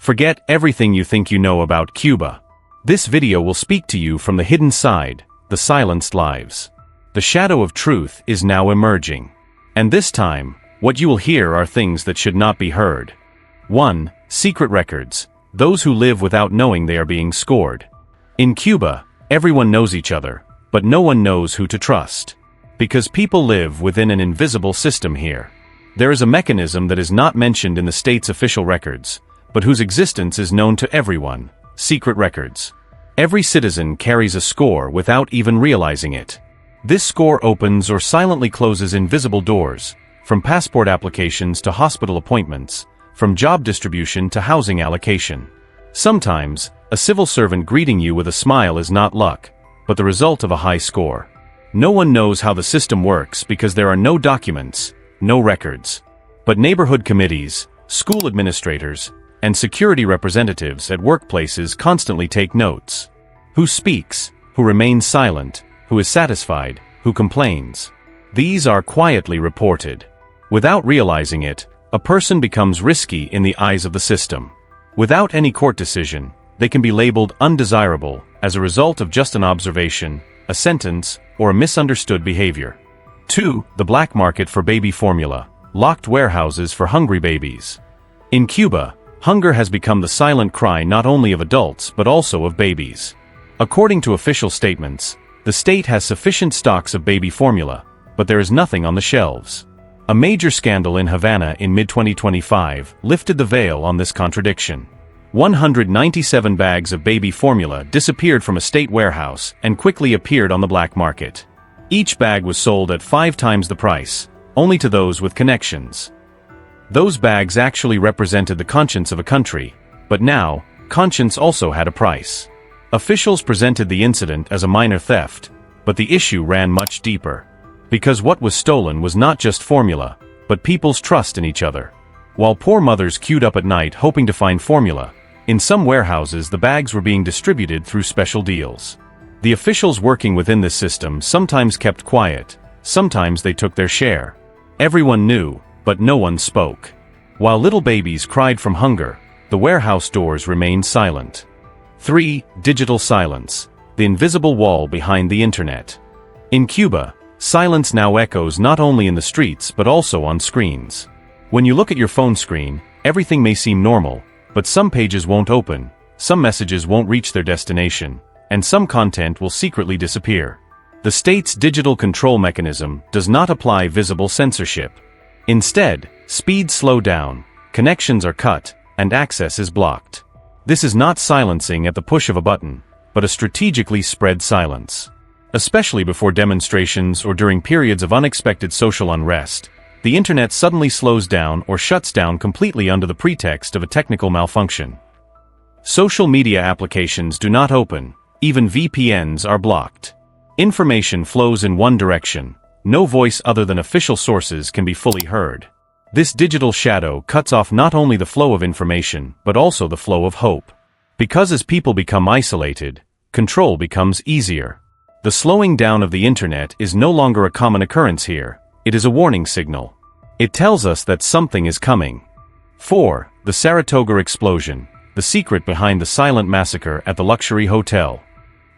Forget everything you think you know about Cuba. This video will speak to you from the hidden side, the silenced lives. The shadow of truth is now emerging. And this time, what you will hear are things that should not be heard. 1. Secret records. Those who live without knowing they are being scored. In Cuba, everyone knows each other, but no one knows who to trust. Because people live within an invisible system here. There is a mechanism that is not mentioned in the state's official records, but whose existence is known to everyone: secret records. Every citizen carries a score without even realizing it. This score opens or silently closes invisible doors, from passport applications to hospital appointments, from job distribution to housing allocation. Sometimes, a civil servant greeting you with a smile is not luck, but the result of a high score. No one knows how the system works because there are no documents, no records. But neighborhood committees, school administrators, and security representatives at workplaces constantly take notes. Who speaks, who remains silent, who is satisfied, who complains. These are quietly reported. Without realizing it, a person becomes risky in the eyes of the system. Without any court decision, they can be labeled undesirable as a result of just an observation, a sentence, or a misunderstood behavior. 2. The black market for baby formula. Locked warehouses for hungry babies. In Cuba, hunger has become the silent cry not only of adults but also of babies. According to official statements, the state has sufficient stocks of baby formula, but there is nothing on the shelves. A major scandal in Havana in mid-2025 lifted the veil on this contradiction. 197 bags of baby formula disappeared from a state warehouse and quickly appeared on the black market. Each bag was sold at 5 times the price, only to those with connections. Those bags actually represented the conscience of a country, but now, conscience also had a price. Officials presented the incident as a minor theft, but the issue ran much deeper. Because what was stolen was not just formula, but people's trust in each other. While poor mothers queued up at night hoping to find formula, in some warehouses the bags were being distributed through special deals. The officials working within this system sometimes kept quiet, sometimes they took their share. Everyone knew, but no one spoke. While little babies cried from hunger, the warehouse doors remained silent. 3. Digital silence. The invisible wall behind the internet. In Cuba, silence now echoes not only in the streets but also on screens. When you look at your phone screen, everything may seem normal, but some pages won't open, some messages won't reach their destination, and some content will secretly disappear. The state's digital control mechanism does not apply visible censorship. Instead, speeds slow down, connections are cut, and access is blocked. This is not silencing at the push of a button, but a strategically spread silence. Especially before demonstrations or during periods of unexpected social unrest, the internet suddenly slows down or shuts down completely under the pretext of a technical malfunction. Social media applications do not open, even VPNs are blocked. Information flows in one direction. No voice other than official sources can be fully heard. This digital shadow cuts off not only the flow of information, but also the flow of hope. Because as people become isolated, control becomes easier. The slowing down of the internet is no longer a common occurrence here, it is a warning signal. It tells us that something is coming. 4. The Saratoga explosion, the secret behind the silent massacre at the luxury hotel.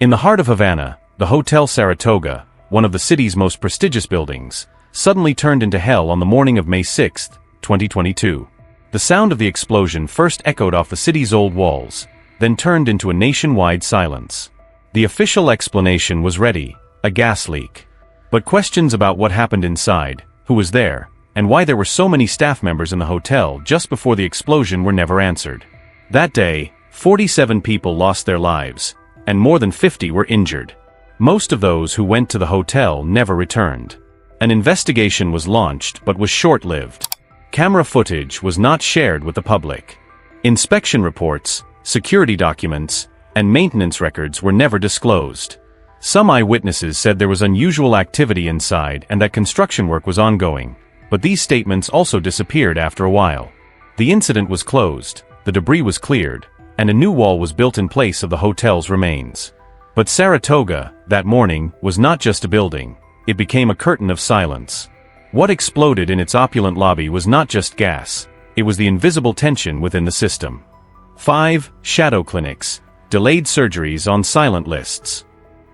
In the heart of Havana, the Hotel Saratoga, one of the city's most prestigious buildings, suddenly turned into hell on the morning of May 6, 2022. The sound of the explosion first echoed off the city's old walls, then turned into a nationwide silence. The official explanation was ready: a gas leak. But questions about what happened inside, who was there, and why there were so many staff members in the hotel just before the explosion were never answered. That day, 47 people lost their lives, and more than 50 were injured. Most of those who went to the hotel never returned. An investigation was launched but was short-lived. Camera footage was not shared with the public. Inspection reports, security documents, and maintenance records were never disclosed. Some eyewitnesses said there was unusual activity inside and that construction work was ongoing, but these statements also disappeared after a while. The incident was closed, the debris was cleared, and a new wall was built in place of the hotel's remains. But Saratoga, that morning, was not just a building, it became a curtain of silence. What exploded in its opulent lobby was not just gas, it was the invisible tension within the system. 5. Shadow clinics. Delayed surgeries on silent lists.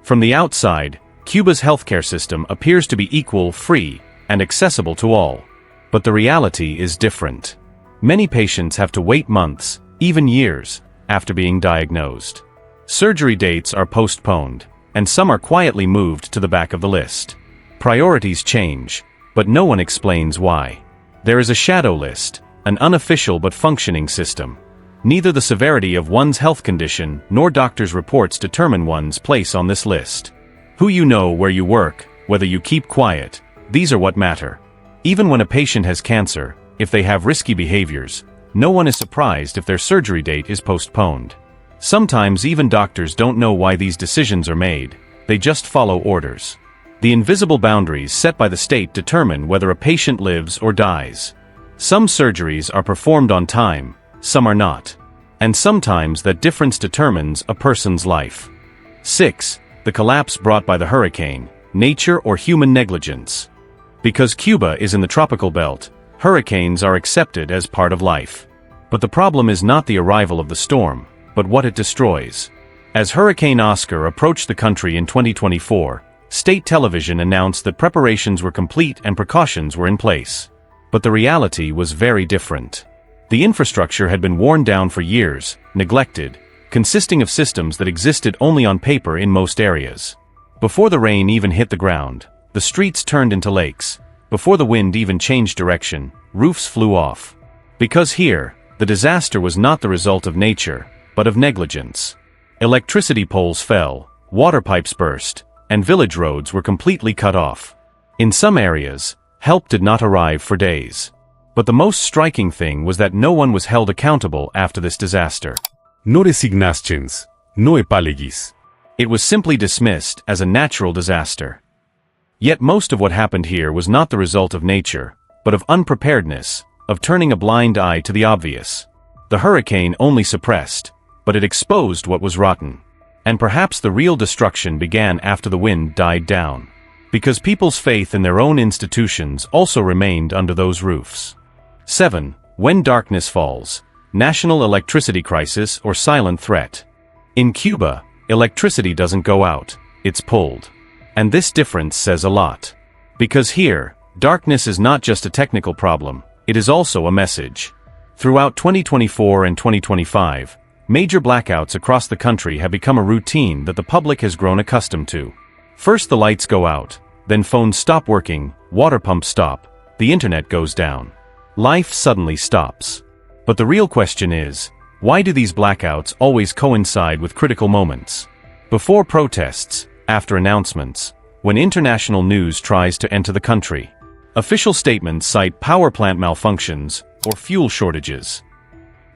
From the outside, Cuba's healthcare system appears to be equal, free, and accessible to all. But the reality is different. Many patients have to wait months, even years, after being diagnosed. Surgery dates are postponed, and some are quietly moved to the back of the list. Priorities change, but no one explains why. There is a shadow list, an unofficial but functioning system. Neither the severity of one's health condition nor doctors' reports determine one's place on this list. Who you know, where you work, whether you keep quiet, these are what matter. Even when a patient has cancer, if they have risky behaviors, no one is surprised if their surgery date is postponed. Sometimes even doctors don't know why these decisions are made, they just follow orders. The invisible boundaries set by the state determine whether a patient lives or dies. Some surgeries are performed on time, some are not. And sometimes that difference determines a person's life. 6. The collapse brought by the hurricane, nature or human negligence. Because Cuba is in the tropical belt, hurricanes are accepted as part of life. But the problem is not the arrival of the storm, but what it destroys. As Hurricane Oscar approached the country in 2024, state television announced that preparations were complete and precautions were in place. But the reality was very different. The infrastructure had been worn down for years, neglected, consisting of systems that existed only on paper in most areas. Before the rain even hit the ground, the streets turned into lakes. Before the wind even changed direction, roofs flew off. Because here, the disaster was not the result of nature, but of negligence. Electricity poles fell, water pipes burst, and village roads were completely cut off. In some areas, help did not arrive for days. But the most striking thing was that no one was held accountable after this disaster. No resignations, no apologies. It was simply dismissed as a natural disaster. Yet most of what happened here was not the result of nature, but of unpreparedness, of turning a blind eye to the obvious. The hurricane only suppressed, but it exposed what was rotten. And perhaps the real destruction began after the wind died down. Because people's faith in their own institutions also remained under those roofs. 7. When darkness falls. National electricity crisis or silent threat. In Cuba, electricity doesn't go out, it's pulled. And this difference says a lot. Because here, darkness is not just a technical problem, it is also a message. Throughout 2024 and 2025, major blackouts across the country have become a routine that the public has grown accustomed to. First the lights go out, then phones stop working, water pumps stop, the internet goes down. Life suddenly stops. But the real question is, why do these blackouts always coincide with critical moments? Before protests, after announcements, when international news tries to enter the country. Official statements cite power plant malfunctions or fuel shortages.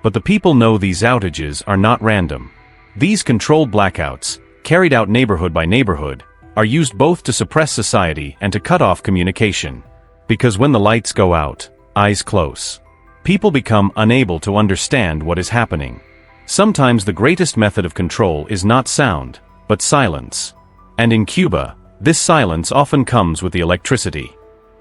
But the people know these outages are not random. These controlled blackouts, carried out neighborhood by neighborhood, are used both to suppress society and to cut off communication. Because when the lights go out, eyes close. People become unable to understand what is happening. Sometimes the greatest method of control is not sound, but silence. And in Cuba, this silence often comes with the electricity.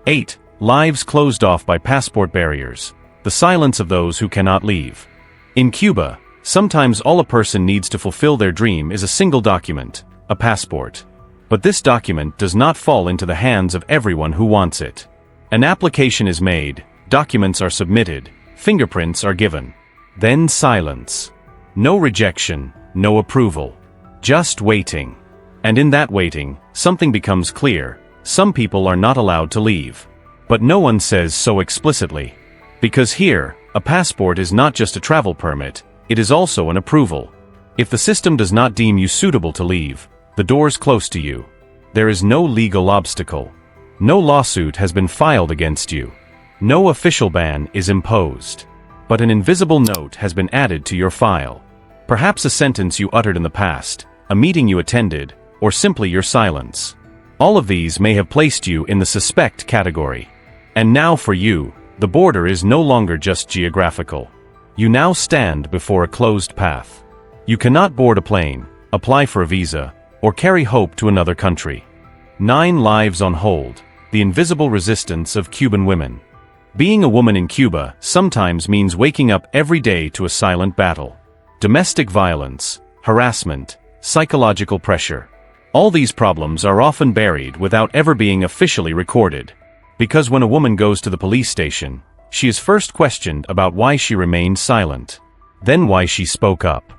8. Lives closed off by passport barriers. The silence of those who cannot leave. In Cuba, sometimes all a person needs to fulfill their dream is a single document, a passport. But this document does not fall into the hands of everyone who wants it. An application is made, documents are submitted, fingerprints are given. Then silence. No rejection, no approval. Just waiting. And in that waiting, something becomes clear. Some people are not allowed to leave. But no one says so explicitly. Because here, a passport is not just a travel permit, it is also an approval. If the system does not deem you suitable to leave, the doors close to you. There is no legal obstacle. No lawsuit has been filed against you. No official ban is imposed. But an invisible note has been added to your file. Perhaps a sentence you uttered in the past, a meeting you attended, or simply your silence. All of these may have placed you in the suspect category. And now for you, the border is no longer just geographical. You now stand before a closed path. You cannot board a plane, apply for a visa, or carry hope to another country. 9 lives on hold. The invisible resistance of Cuban women. Being a woman in Cuba sometimes means waking up every day to a silent battle. domestic violence, harassment, psychological pressure. All these problems are often buried without ever being officially recorded. Because when a woman goes to the police station, she is first questioned about why she remained silent, then why she spoke up.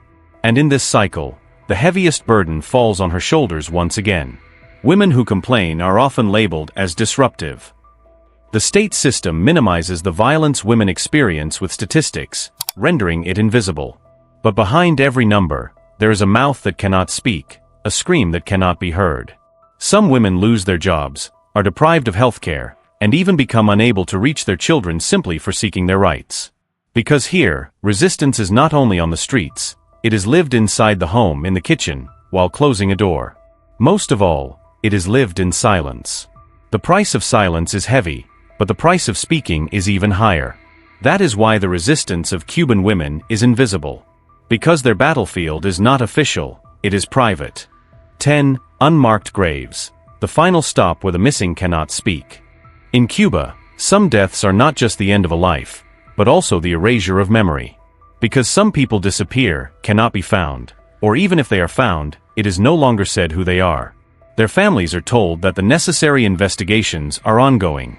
And in this cycle, the heaviest burden falls on her shoulders once again. Women who complain are often labeled as disruptive. The state system minimizes the violence women experience with statistics, rendering it invisible. But behind every number, there is a mouth that cannot speak, a scream that cannot be heard. Some women lose their jobs, are deprived of health care, and even become unable to reach their children simply for seeking their rights. Because here, resistance is not only on the streets, it is lived inside the home in the kitchen, while closing a door. Most of all, it is lived in silence. The price of silence is heavy, but the price of speaking is even higher. That is why the resistance of Cuban women is invisible. Because their battlefield is not official, it is private. 10. Unmarked graves. The final stop where the missing cannot speak. In Cuba, some deaths are not just the end of a life, but also the erasure of memory. Because some people disappear, cannot be found, or even if they are found, it is no longer said who they are. Their families are told that the necessary investigations are ongoing.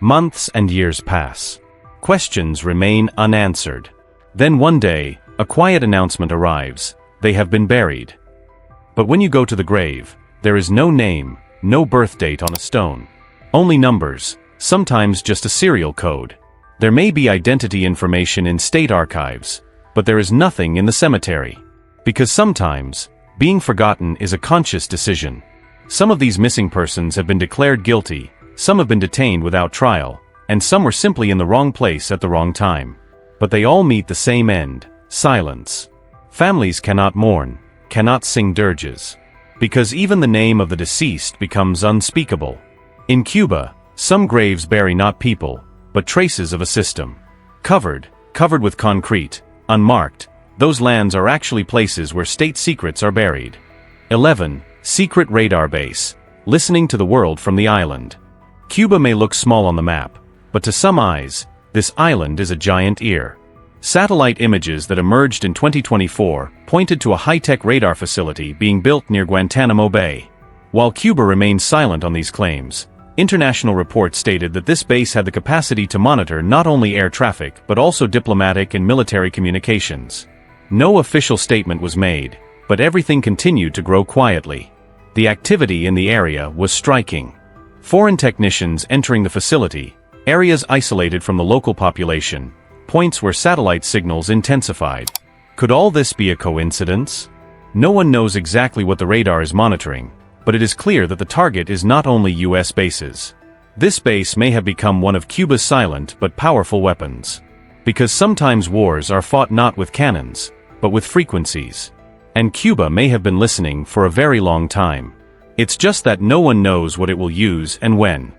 Months and years pass. Questions remain unanswered. Then one day, a quiet announcement arrives: they have been buried. But when you go to the grave, there is no name, no birth date on a stone. Only numbers, sometimes just a serial code. There may be identity information in state archives, but there is nothing in the cemetery. Because sometimes, being forgotten is a conscious decision. Some of these missing persons have been declared guilty, some have been detained without trial, and some were simply in the wrong place at the wrong time. But they all meet the same end: silence. Families cannot mourn, cannot sing dirges. Because even the name of the deceased becomes unspeakable. In Cuba, some graves bury not people, but traces of a system. Covered with concrete, unmarked, those lands are actually places where state secrets are buried. 11. Secret radar base. Listening to the world from the island. Cuba may look small on the map, but to some eyes, this island is a giant ear. Satellite images that emerged in 2024 pointed to a high-tech radar facility being built near Guantanamo Bay. While Cuba remained silent on these claims, international reports stated that this base had the capacity to monitor not only air traffic but also diplomatic and military communications. No official statement was made, but everything continued to grow quietly. The activity in the area was striking. Foreign technicians entering the facility, areas isolated from the local population, points where satellite signals intensified. Could all this be a coincidence? No one knows exactly what the radar is monitoring, but it is clear that the target is not only US bases. This base may have become one of Cuba's silent but powerful weapons. Because sometimes wars are fought not with cannons, but with frequencies. And Cuba may have been listening for a very long time. It's just that no one knows what it will use and when.